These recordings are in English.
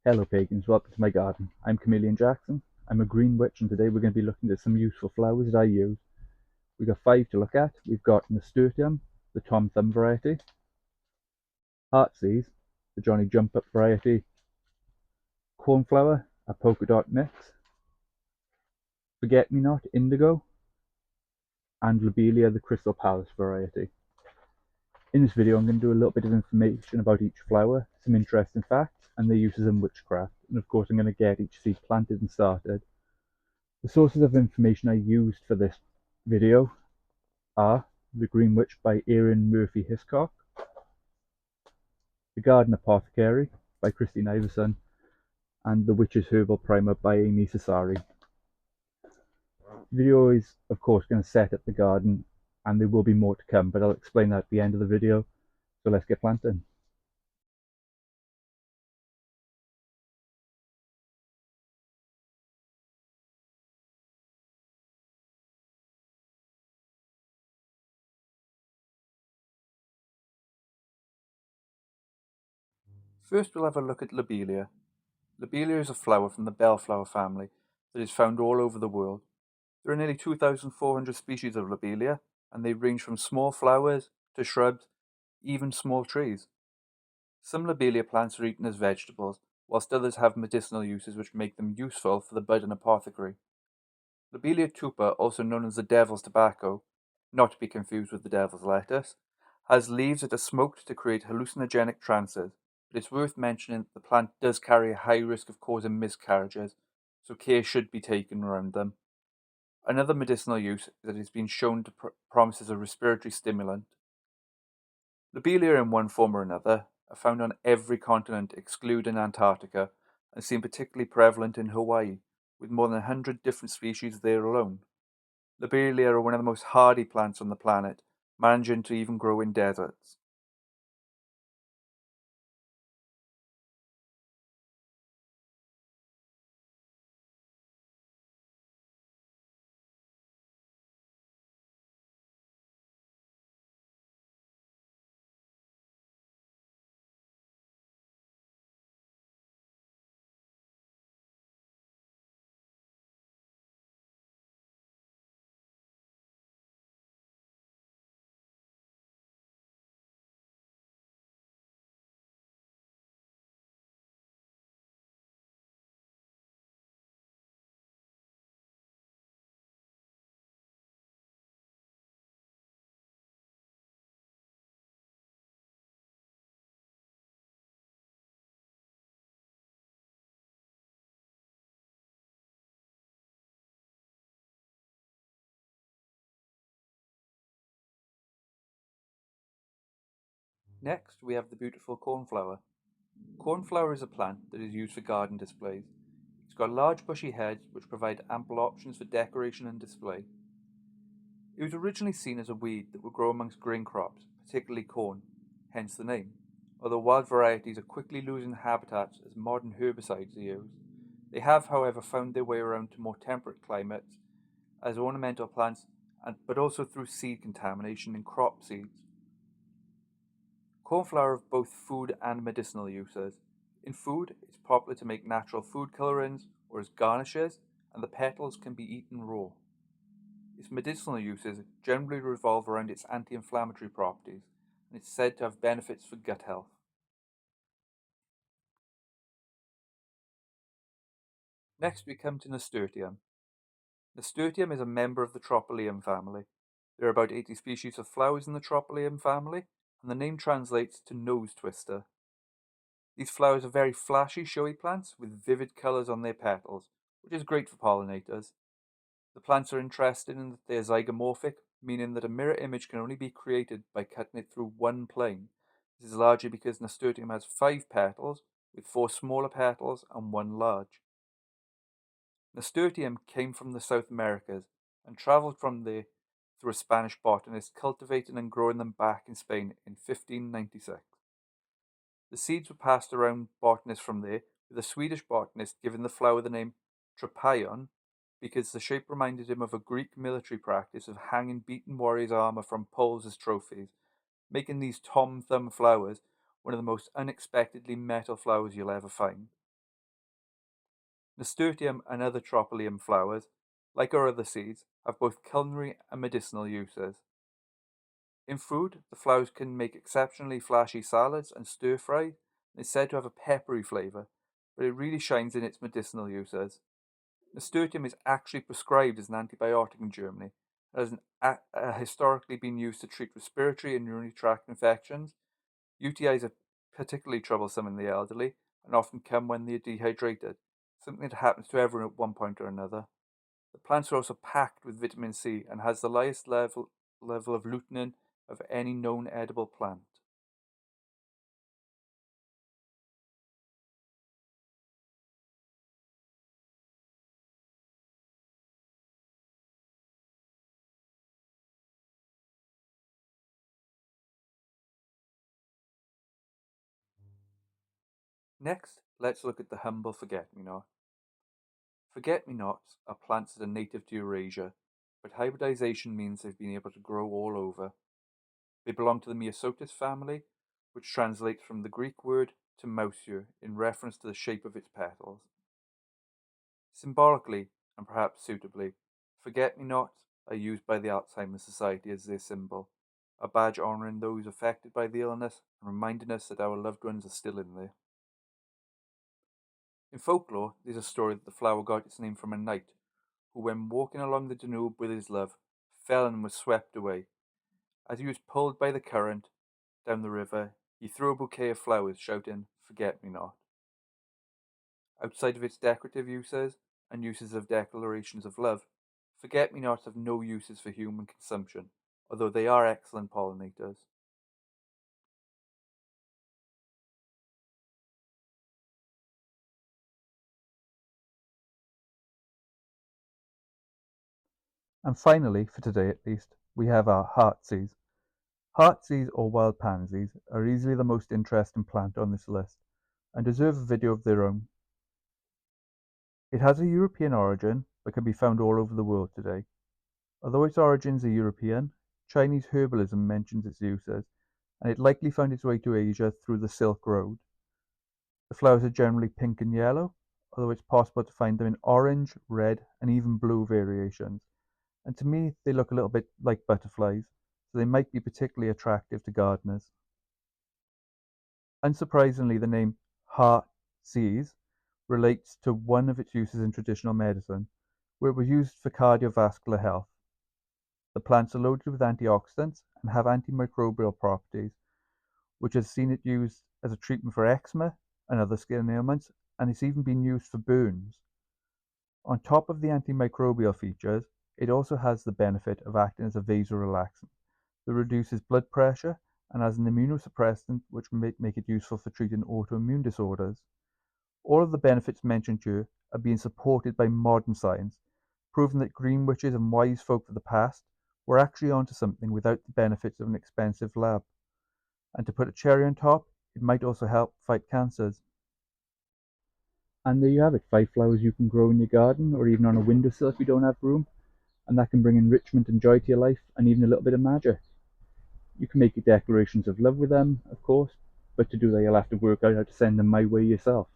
Hello pagans, welcome to my garden. I'm Chameleon Jackson. I'm a green witch and today we're going to be looking at some useful flowers that I use. We've got 5 to look at. We've got Nasturtium, the Tom Thumb variety, Heartsease, the Johnny Jump Up variety, Cornflower, a polka dot mix, Forget-Me-Not, Indigo, and Lobelia, the Crystal Palace variety. In this video I'm going to do a little bit of information about each flower, some interesting facts, and their uses in witchcraft, and of course I'm going to get each seed planted and started. The sources of information I used for this video are The Green Witch by Erin Murphy Hiscock, The Garden Apothecary by Christine Iverson, and The Witch's Herbal Primer by Amy Cesari. The video is of course going to set up the garden and there will be more to come, but I'll explain that at the end of the video, so let's get planting. First we'll have a look at lobelia. Lobelia is a flower from the bellflower family that is found all over the world. There are nearly 2,400 species of lobelia, and they range from small flowers to shrubs, even small trees. Some lobelia plants are eaten as vegetables, whilst others have medicinal uses which make them useful for the bud and apothecary. Lobelia tupa, also known as the devil's tobacco, not to be confused with the devil's lettuce, has leaves that are smoked to create hallucinogenic trances, but it's worth mentioning that the plant does carry a high risk of causing miscarriages, so care should be taken around them. Another medicinal use is that it's been shown to promise as a respiratory stimulant. Lobelia in one form or another are found on every continent excluding Antarctica and seem particularly prevalent in Hawaii, with more than 100 different species there alone. Lobelia are one of the most hardy plants on the planet, managing to even grow in deserts. Next, we have the beautiful cornflower. Cornflower is a plant that is used for garden displays. It's got large bushy heads which provide ample options for decoration and display. It was originally seen as a weed that would grow amongst grain crops, particularly corn, hence the name. Although wild varieties are quickly losing habitats as modern herbicides are used, they have, however, found their way around to more temperate climates as ornamental plants, but also through seed contamination in crop seeds. Cornflower have both food and medicinal uses. In food, it's popular to make natural food colorings or as garnishes, and the petals can be eaten raw. Its medicinal uses generally revolve around its anti-inflammatory properties, and it's said to have benefits for gut health. Next, we come to Nasturtium. Nasturtium is a member of the Tropylium family. There are about 80 species of flowers in the Tropylium family, and the name translates to nose twister. These flowers are very flashy, showy plants with vivid colours on their petals, which is great for pollinators. The plants are interested in that they are zygomorphic, meaning that a mirror image can only be created by cutting it through one plane. This is largely because Nasturtium has 5 petals, with 4 smaller petals and 1 large. Nasturtium came from the South Americas and travelled from there through a Spanish botanist cultivating and growing them back in Spain in 1596. The seeds were passed around botanists from there, with a Swedish botanist giving the flower the name Tropaeon because the shape reminded him of a Greek military practice of hanging beaten warriors' armour from poles as trophies, making these tom thumb flowers one of the most unexpectedly metal flowers you'll ever find. Nasturtium and other tropalium flowers, like our other seeds, have both culinary and medicinal uses. In food, the flowers can make exceptionally flashy salads and stir-fry, and is said to have a peppery flavour, but it really shines in its medicinal uses. Nasturtium is actually prescribed as an antibiotic in Germany, and has historically been used to treat respiratory and urinary tract infections. UTIs are particularly troublesome in the elderly and often come when they are dehydrated, something that happens to everyone at one point or another. The plants are also packed with vitamin C and has the highest level of lutein of any known edible plant. Next, let's look at the humble forget-me-not. Forget-me-nots are plants that are native to Eurasia, but hybridization means they've been able to grow all over. They belong to the Myosotis family, which translates from the Greek word to mousure in reference to the shape of its petals. Symbolically, and perhaps suitably, forget-me-nots are used by the Alzheimer's Society as their symbol, a badge honouring those affected by the illness and reminding us that our loved ones are still in there. In folklore, there's a story that the flower got its name from a knight who, when walking along the Danube with his love, fell and was swept away. As he was pulled by the current down the river, he threw a bouquet of flowers, shouting, "Forget-me-not." Outside of its decorative uses and uses of declarations of love, forget-me-nots have no uses for human consumption, although they are excellent pollinators. And finally, for today at least, we have our heartsease. Heartsease or wild pansies are easily the most interesting plant on this list and deserve a video of their own. It has a European origin but can be found all over the world today. Although its origins are European, Chinese herbalism mentions its uses, and it likely found its way to Asia through the Silk Road. The flowers are generally pink and yellow, although it's possible to find them in orange, red, and even blue variations. And to me, they look a little bit like butterflies, so they might be particularly attractive to gardeners. Unsurprisingly, the name heart seas relates to one of its uses in traditional medicine, where it was used for cardiovascular health. The plants are loaded with antioxidants and have antimicrobial properties, which has seen it used as a treatment for eczema and other skin ailments, and it's even been used for burns. On top of the antimicrobial features, it also has the benefit of acting as a vasorelaxant that reduces blood pressure and as an immunosuppressant, which may make it useful for treating autoimmune disorders. All of the benefits mentioned here are being supported by modern science, proving that green witches and wise folk of the past were actually onto something without the benefits of an expensive lab. And to put a cherry on top, it might also help fight cancers. And there you have it, 5 flowers you can grow in your garden or even on a windowsill if you don't have room, and that can bring enrichment and joy to your life and even a little bit of magic. You can make your declarations of love with them, of course, but to do that you'll have to work out how to send them my way yourself.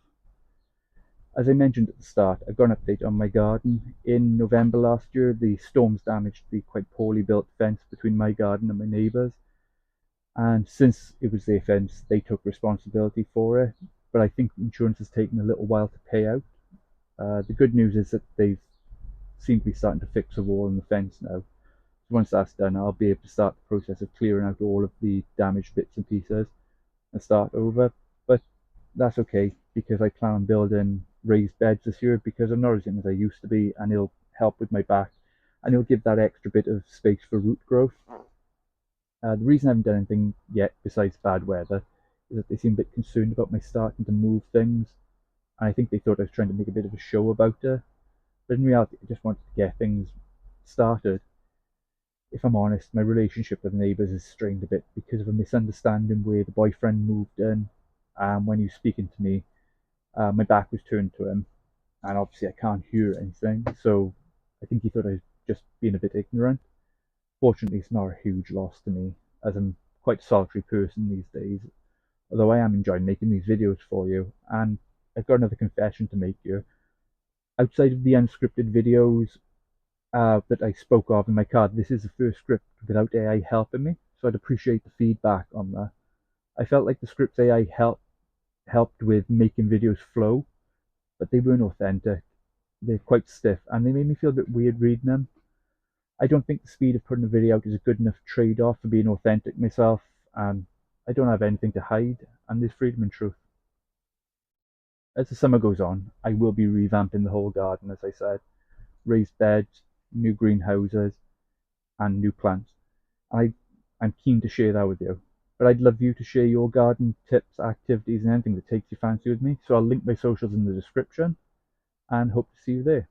As I mentioned at the start, I've got an update on my garden. In November last year, the storms damaged the quite poorly built fence between my garden and my neighbours, and since it was their fence, they took responsibility for it, but I think insurance has taken a little while to pay out. The good news is that they've seem to be starting to fix the wall and the fence now. So once that's done, I'll be able to start the process of clearing out all of the damaged bits and pieces and start over. But that's okay because I plan on building raised beds this year because I'm not as young as I used to be, and it'll help with my back and it'll give that extra bit of space for root growth. The reason I haven't done anything yet besides bad weather is that they seem a bit concerned about my starting to move things, and I think they thought I was trying to make a bit of a show about it. But in reality, I just wanted to get things started. If I'm honest, my relationship with neighbours is strained a bit because of a misunderstanding where the boyfriend moved in, and when he was speaking to me, my back was turned to him, and obviously I can't hear anything, so I think he thought I was just being a bit ignorant. Fortunately, it's not a huge loss to me, as I'm quite a solitary person these days, although I am enjoying making these videos for you, and I've got another confession to make here. Outside of the unscripted videos that I spoke of in my card, this is the first script without AI helping me, so I'd appreciate the feedback on that. I felt like the scripts AI helped with making videos flow, but they weren't authentic. They're quite stiff, and they made me feel a bit weird reading them. I don't think the speed of putting a video out is a good enough trade-off for being authentic myself, and I don't have anything to hide, and there's freedom and truth. As the summer goes on, I will be revamping the whole garden, as I said. Raised beds, new greenhouses, and new plants. I'm keen to share that with you. But I'd love you to share your garden tips, activities, and anything that takes your fancy with me. So I'll link my socials in the description and hope to see you there.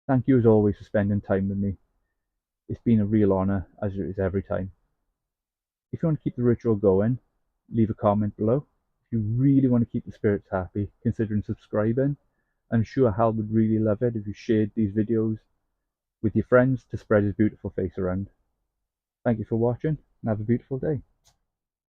Thank you as always for spending time with me. It's been a real honour, as it is every time. If you want to keep the ritual going, leave a comment below. If you really want to keep the spirits happy, consider subscribing. I'm sure Hal would really love it if you shared these videos with your friends to spread his beautiful face around. Thank you for watching and have a beautiful day.